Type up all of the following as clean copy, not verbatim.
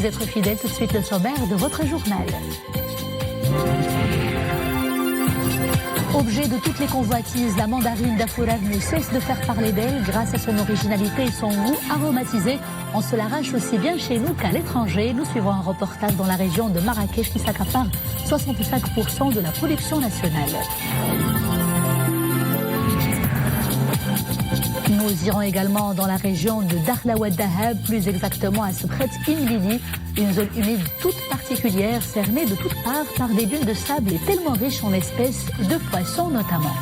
d'être fidèles. Tout de suite le sommaire de votre journal. Objet de toutes les convoitises, la mandarine d'Afourar ne cesse de faire parler d'elle grâce à son originalité et son goût aromatisé. On se l'arrache aussi bien chez nous qu'à l'étranger. Nous suivons un reportage dans la région de Marrakech qui s'accapare 65% de la production nationale. Nous irons également dans la région de Dakhla Oued Dahab, plus exactement à Sebkhet Imlili, une zone humide toute particulière, cernée de toutes parts par des dunes de sable et tellement riche en espèces de poissons notamment.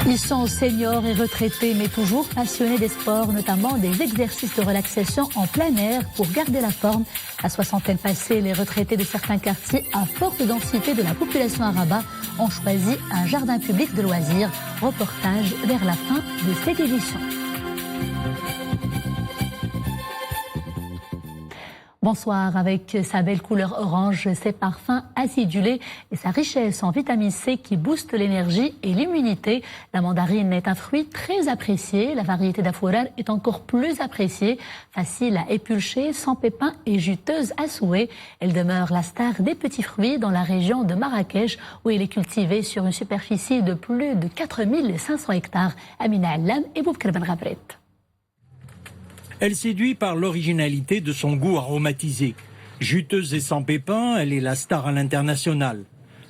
Ils sont seniors et retraités, mais toujours passionnés des sports, notamment des exercices de relaxation en plein air pour garder la forme. À soixantaine passée, les retraités de certains quartiers à forte densité de la population arabe ont choisi un jardin public de loisirs. Reportage vers la fin de cette édition. Bonsoir. Avec sa belle couleur orange, ses parfums acidulés et sa richesse en vitamine C qui booste l'énergie et l'immunité, la mandarine est un fruit très apprécié. La variété d'Afourar est encore plus appréciée, facile à épulcher, sans pépins et juteuse à souhait. Elle demeure la star des petits fruits dans la région de Marrakech où elle est cultivée sur une superficie de plus de 4500 hectares. Amina Allam et Boubkar Ben Ghabret. Elle séduit par l'originalité de son goût aromatisé. Juteuse et sans pépins, elle est la star à l'international.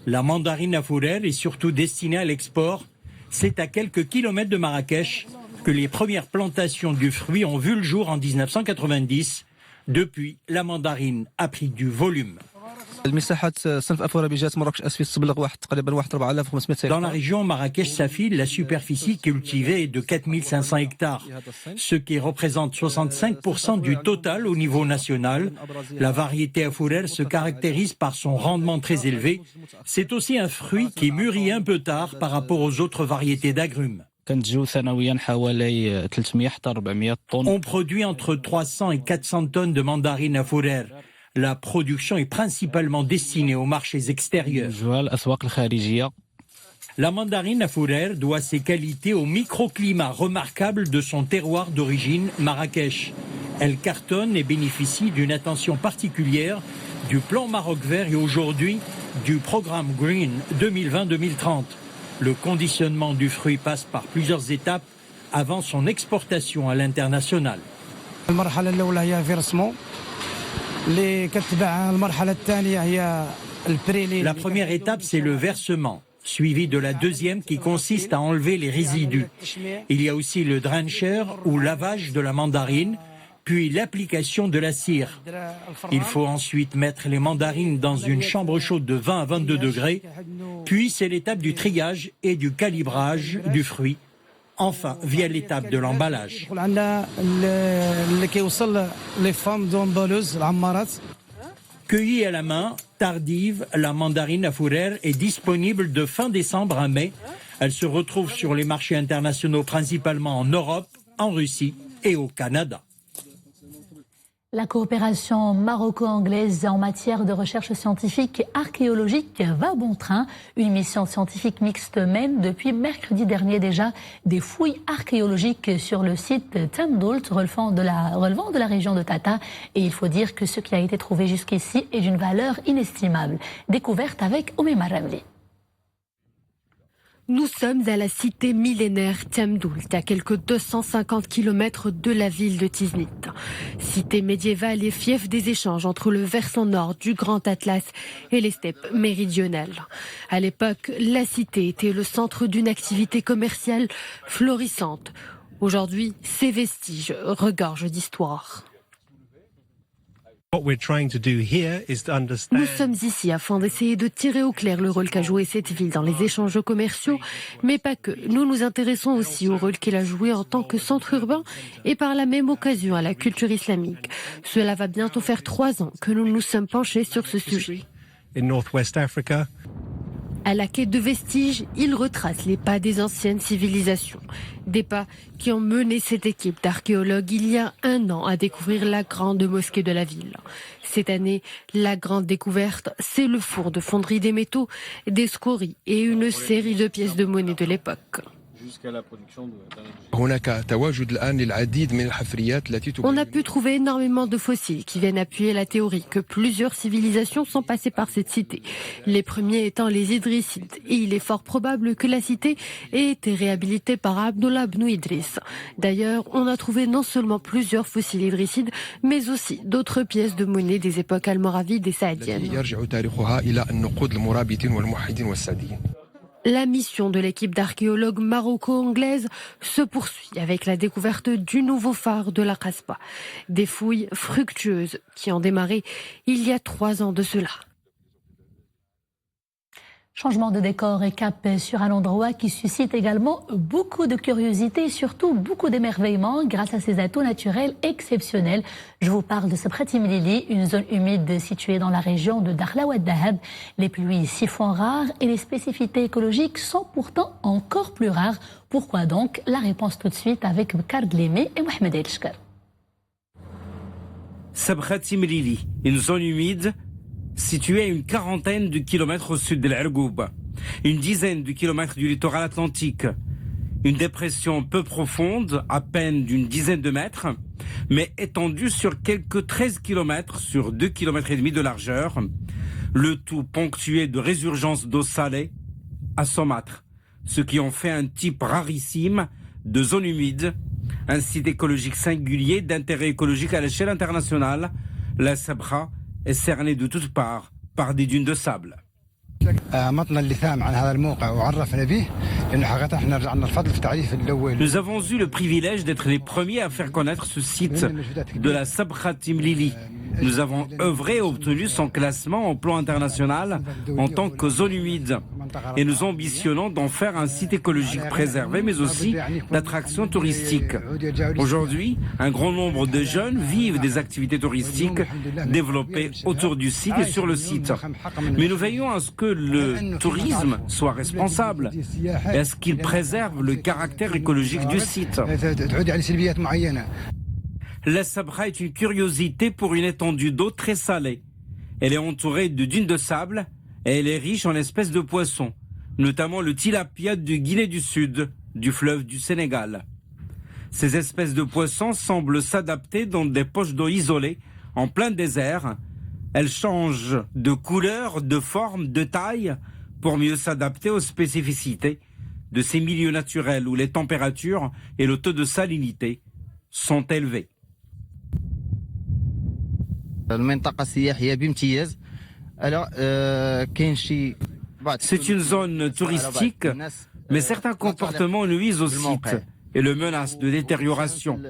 La mandarine Afourar est surtout destinée à l'export. C'est à quelques kilomètres de Marrakech que les premières plantations du fruit ont vu le jour en 1990. Depuis, la mandarine a pris du volume. Dans la région Marrakech-Safil, la superficie cultivée est de 4500 hectares, ce qui représente 65% du total au niveau national. La variété Afourar se caractérise par son rendement très élevé. C'est aussi un fruit qui mûrit un peu tard par rapport aux autres variétés d'agrumes. On produit entre 300 et 400 tonnes de mandarines Afourar. La production est principalement destinée aux marchés extérieurs. La mandarine Afourar doit ses qualités au microclimat remarquable de son terroir d'origine, Marrakech. Elle cartonne et bénéficie d'une attention particulière du plan Maroc Vert et aujourd'hui du programme Green 2020-2030. Le conditionnement du fruit passe par plusieurs étapes avant son exportation à l'international. La première étape, c'est le versement, suivi de la deuxième qui consiste à enlever les résidus. Il y a aussi le drencher ou lavage de la mandarine, puis l'application de la cire. Il faut ensuite mettre les mandarines dans une chambre chaude de 20 à 22 degrés, puis c'est l'étape du triage et du calibrage du fruit. Enfin, via l'étape de l'emballage. Cueillie à la main, tardive, la mandarine Afourar est disponible de fin décembre à mai. Elle se retrouve sur les marchés internationaux principalement en Europe, en Russie et au Canada. La coopération maroco-anglaise en matière de recherche scientifique et archéologique va bon train. Une mission scientifique mixte mène depuis mercredi dernier déjà des fouilles archéologiques sur le site Tamdoult relevant de la région de Tata. Et il faut dire que ce qui a été trouvé jusqu'ici est d'une valeur inestimable. Découverte avec Oumima Ramli. Nous sommes à la cité millénaire Tamdoult, à quelques 250 km de la ville de Tiznit. Cité médiévale et fief des échanges entre le versant nord du Grand Atlas et les steppes méridionales. À l'époque, la cité était le centre d'une activité commerciale florissante. Aujourd'hui, ces vestiges regorgent d'histoire. Nous sommes ici afin d'essayer de tirer au clair le rôle qu'a joué cette ville dans les échanges commerciaux, mais pas que. Nous nous intéressons aussi au rôle qu'elle a joué en tant que centre urbain et par la même occasion à la culture islamique. Cela va bientôt faire 3 ans que nous nous sommes penchés sur ce sujet. À la quête de vestiges, il retrace les pas des anciennes civilisations. Des pas qui ont mené cette équipe d'archéologues il y a 1 an à découvrir la grande mosquée de la ville. Cette année, la grande découverte, c'est le four de fonderie des métaux, des scories et une série de pièces de monnaie de l'époque. jusqu'à la production d'un On a pu trouver énormément de fossiles qui viennent appuyer la théorie que plusieurs civilisations sont passées par cette cité. Les premiers étant les Idrissides. Et il est fort probable que la cité ait été réhabilitée par Abdullah ibn Idriss. D'ailleurs, on a trouvé non seulement plusieurs fossiles idrissides, mais aussi d'autres pièces de monnaie des époques almoravides et saadiennes. La mission de l'équipe d'archéologues maroco-anglaise se poursuit avec la découverte du nouveau phare de la Kasbah. Des fouilles fructueuses qui ont démarré il y a 3 ans de cela. Changement de décor et cap sur un endroit qui suscite également beaucoup de curiosité et surtout beaucoup d'émerveillement grâce à ses atouts naturels exceptionnels. Je vous parle de Sabkhat Mlili, une zone humide située dans la région de Dakhla Oued Dahab. Les pluies s'y font rares et les spécificités écologiques sont pourtant encore plus rares. Pourquoi donc? La réponse tout de suite avec Bkar Glemi et Mohamed El Shkar. Sabkhat Mlili, une zone humide située à une quarantaine de kilomètres au sud de l'Ergoub, une dizaine de kilomètres du littoral atlantique, une dépression peu profonde, à peine d'une dizaine de mètres, mais étendue sur quelques 13 kilomètres sur 2,5 kilomètres de largeur, le tout ponctué de résurgences d'eau salée à saumâtre, ce qui en fait un type rarissime de zone humide, un site écologique singulier d'intérêt écologique à l'échelle internationale. La Sabkha est cerné de toutes parts par des dunes de sable. Nous avons eu le privilège d'être les premiers à faire connaître ce site de la Sabkhat Mlili. Nous avons œuvré et obtenu son classement au plan international en tant que zone humide. Et nous ambitionnons d'en faire un site écologique préservé, mais aussi d'attractions touristiques. Aujourd'hui, un grand nombre de jeunes vivent des activités touristiques développées autour du site et sur le site. Mais nous veillons à ce que le tourisme soit responsable et à ce qu'il préserve le caractère écologique du site. La Sabkha est une curiosité pour une étendue d'eau très salée. Elle est entourée de dunes de sable et elle est riche en espèces de poissons, notamment le tilapia de Guinée du Sud, du fleuve du Sénégal. Ces espèces de poissons semblent s'adapter dans des poches d'eau isolées, en plein désert. Elles changent de couleur, de forme, de taille, pour mieux s'adapter aux spécificités de ces milieux naturels où les températures et le taux de salinité sont élevés. C'est une zone touristique, mais certains comportements nuisent au site et le menacent de détérioration.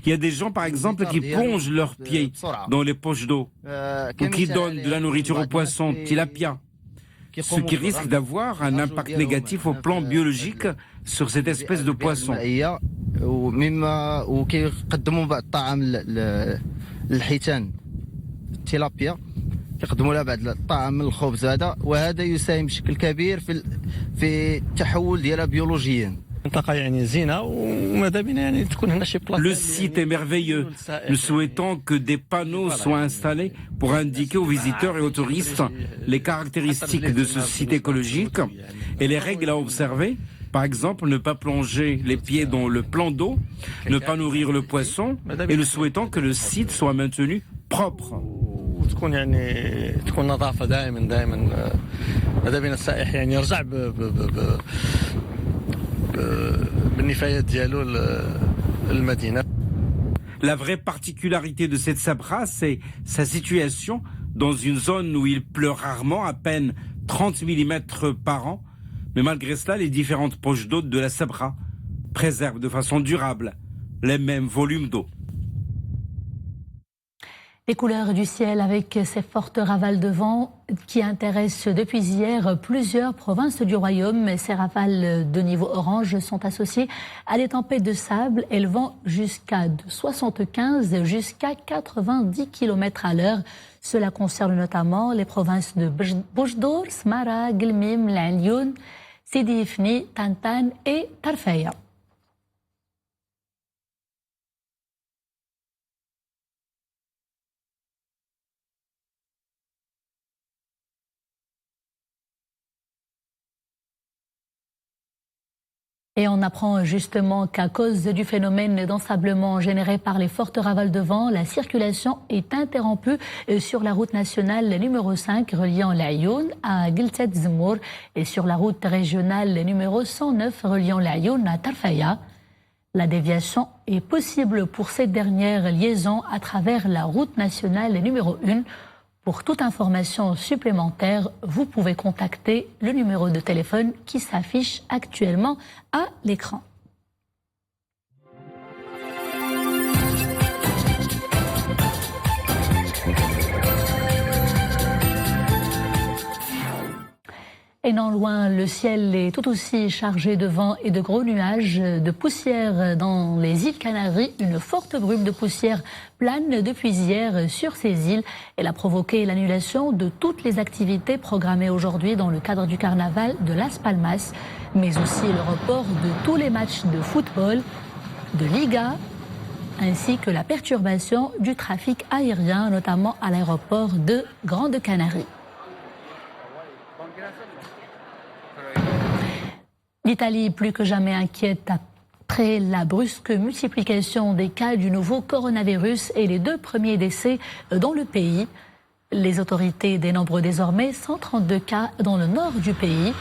Il y a des gens, par exemple, qui plongent leurs pieds dans les poches d'eau ou qui donnent de la nourriture aux poissons, tilapia, ce qui risque d'avoir un impact négatif au plan biologique sur cette espèce de poisson. كيقدموا لها بعض الطعام من الخبز هذا وهذا يساهم بشكل كبير في التحول ديالها بيولوجيا. Le site est merveilleux. Nous souhaitons que des panneaux soient installés pour indiquer aux visiteurs et aux touristes les caractéristiques de ce site écologique et les règles à observer. Par exemple, ne pas plonger les pieds dans le plan d'eau, ne pas nourrir le poisson, et nous souhaitons que le site soit maintenu propre. وتكون تكون نظافه دائما ماذا بين السائح يرجع بالنفايات ديالو للمدينه. La vraie particularité de cette Sabkha, c'est sa situation dans une zone où il pleut rarement, à peine 30 mm par an. Mais malgré cela, les différentes poches d'eau de la Sabkha préservent de façon durable les mêmes volumes d'eau. Les couleurs du ciel avec ces fortes rafales de vent qui intéressent depuis hier plusieurs provinces du royaume. Ces rafales de niveau orange sont associées à des tempêtes de sable élevant jusqu'à 75 jusqu'à 90 km à l'heure. Cela concerne notamment les provinces de Boujdour, Smara, Gelmim, L'Alioun, Sidi Ifni, Tantan et Tarfaya. Et on apprend justement qu'à cause du phénomène d'ensablement généré par les fortes rafales de vent, la circulation est interrompue sur la route nationale numéro 5 reliant l'Ayoun à Gilset Zmour et sur la route régionale numéro 109 reliant l'Ayoun à Tarfaya. La déviation est possible pour cette dernière liaison à travers la route nationale numéro 1. Pour toute information supplémentaire, vous pouvez contacter le numéro de téléphone qui s'affiche actuellement à l'écran. Et non loin, le ciel est tout aussi chargé de vent et de gros nuages, de poussière dans les îles Canaries. Une forte brume de poussière plane depuis hier sur ces îles. Elle a provoqué l'annulation de toutes les activités programmées aujourd'hui dans le cadre du carnaval de Las Palmas, mais aussi le report de tous les matchs de football, de Liga, ainsi que la perturbation du trafic aérien, notamment à l'aéroport de Grande Canarie. L'Italie, plus que jamais inquiète après la brusque multiplication des cas du nouveau coronavirus et les 2 premiers décès dans le pays. Les autorités dénombrent désormais 132 cas dans le nord du pays.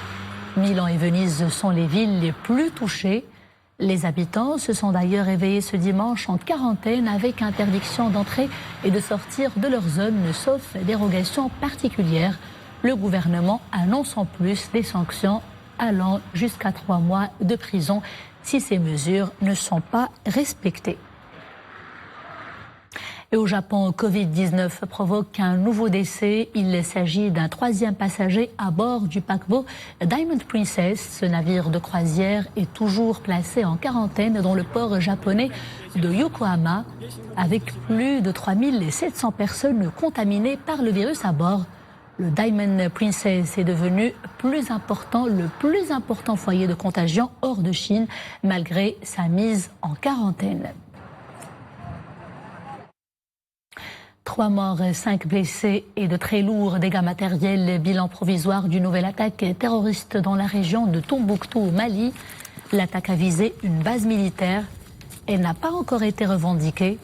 Milan et Venise sont les villes les plus touchées. Les habitants se sont d'ailleurs réveillés ce dimanche en quarantaine avec interdiction d'entrer et de sortir de leur zone, sauf dérogation particulière. Le gouvernement annonce en plus des sanctions allant jusqu'à 3 mois de prison si ces mesures ne sont pas respectées. Et au Japon, Covid-19 provoque un nouveau décès. Il s'agit d'un 3e passager à bord du paquebot Diamond Princess. Ce navire de croisière est toujours placé en quarantaine dans le port japonais de Yokohama, avec plus de 3700 personnes contaminées par le virus à bord. Le Diamond Princess est devenu le plus important foyer de contagion hors de Chine, malgré sa mise en quarantaine. 3 morts, 5 blessés et de très lourds dégâts matériels. Bilan provisoire d'une nouvelle attaque terroriste dans la région de Tombouctou au Mali. L'attaque a visé une base militaire. Elle n'a pas encore été revendiquée.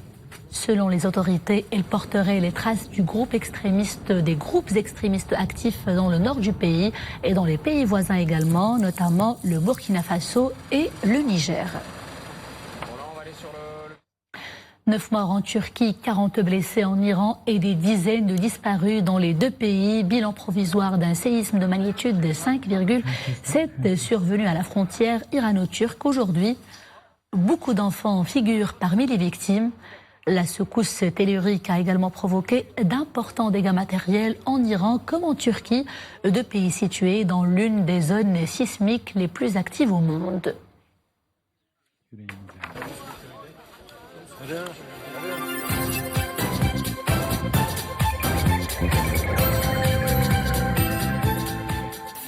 Selon les autorités, elle porterait les traces des groupes extrémistes actifs dans le nord du pays et dans les pays voisins également, notamment le Burkina Faso et le Niger. 9 morts en Turquie, 40 blessés en Iran et des dizaines de disparus dans les 2 pays. Bilan provisoire d'un séisme de magnitude de 5,7 survenu à la frontière irano-turque aujourd'hui. Beaucoup d'enfants figurent parmi les victimes. La secousse tellurique a également provoqué d'importants dégâts matériels en Iran comme en Turquie, 2 pays situés dans l'une des zones sismiques les plus actives au monde.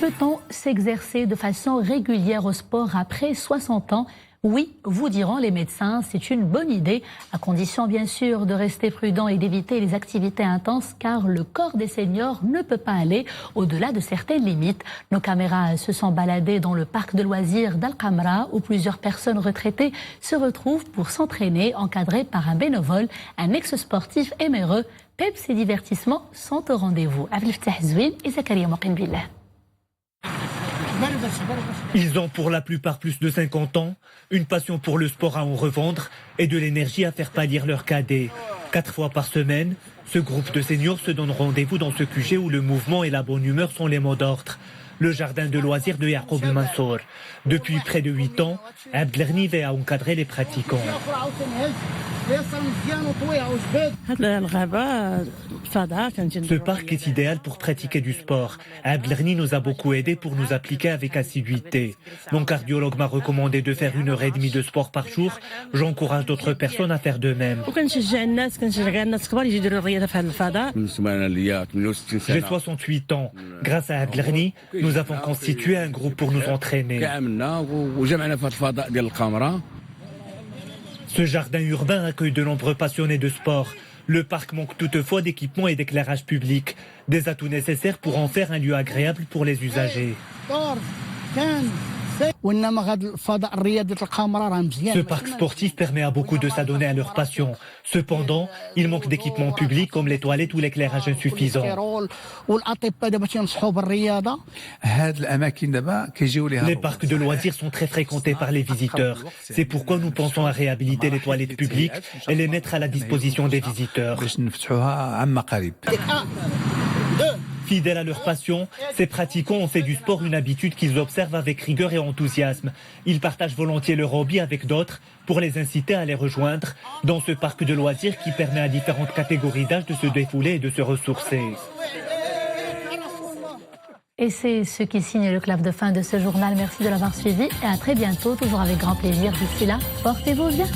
Peut-on s'exercer de façon régulière au sport après 60 ans ? Oui, vous diront les médecins, c'est une bonne idée, à condition bien sûr de rester prudent et d'éviter les activités intenses, car le corps des seniors ne peut pas aller au-delà de certaines limites. Nos caméras se sont baladées dans le parc de loisirs d'Al-Qamra, où plusieurs personnes retraitées se retrouvent pour s'entraîner, encadrées par un bénévole, un ex-sportif éméreux. Peps et divertissements sont au rendez-vous. Abdel Fattah Zouin et Zakaria Moqin Billah. Ils ont pour la plupart plus de 50 ans, une passion pour le sport à en revendre et de l'énergie à faire pâlir leurs cadets. 4 fois par semaine, ce groupe de seniors se donne rendez-vous dans ce QG où le mouvement et la bonne humeur sont les mots d'ordre. Le jardin de loisirs de Yacoub Mansour. Depuis près de 8 ans, Abdelghni va encadrer les pratiquants. Ce parc est idéal pour pratiquer du sport. Abdelghni nous a beaucoup aidés pour nous appliquer avec assiduité. Mon cardiologue m'a recommandé de faire 1h30 de sport par jour. J'encourage d'autres personnes à faire de même. J'ai 68 ans. Grâce à Abdelghni, nous avons constitué un groupe pour nous entraîner. Ce jardin urbain accueille de nombreux passionnés de sport. Le parc manque toutefois d'équipements et d'éclairage public. Des atouts nécessaires pour en faire un lieu agréable pour les usagers. Ce parc sportif permet à beaucoup de s'adonner à leur passion. Cependant, il manque d'équipements publics comme les toilettes ou l'éclairage insuffisant. Les parcs de loisirs sont très fréquentés par les visiteurs. C'est pourquoi nous pensons à réhabiliter les toilettes publiques et les mettre à la disposition des visiteurs. Fidèles à leur passion, ces pratiquants ont fait du sport une habitude qu'ils observent avec rigueur et enthousiasme. Ils partagent volontiers leur hobby avec d'autres pour les inciter à les rejoindre dans ce parc de loisirs qui permet à différentes catégories d'âge de se défouler et de se ressourcer. Et c'est ce qui signe le clap de fin de ce journal. Merci de l'avoir suivi et à très bientôt, toujours avec grand plaisir. D'ici là, portez-vous bien.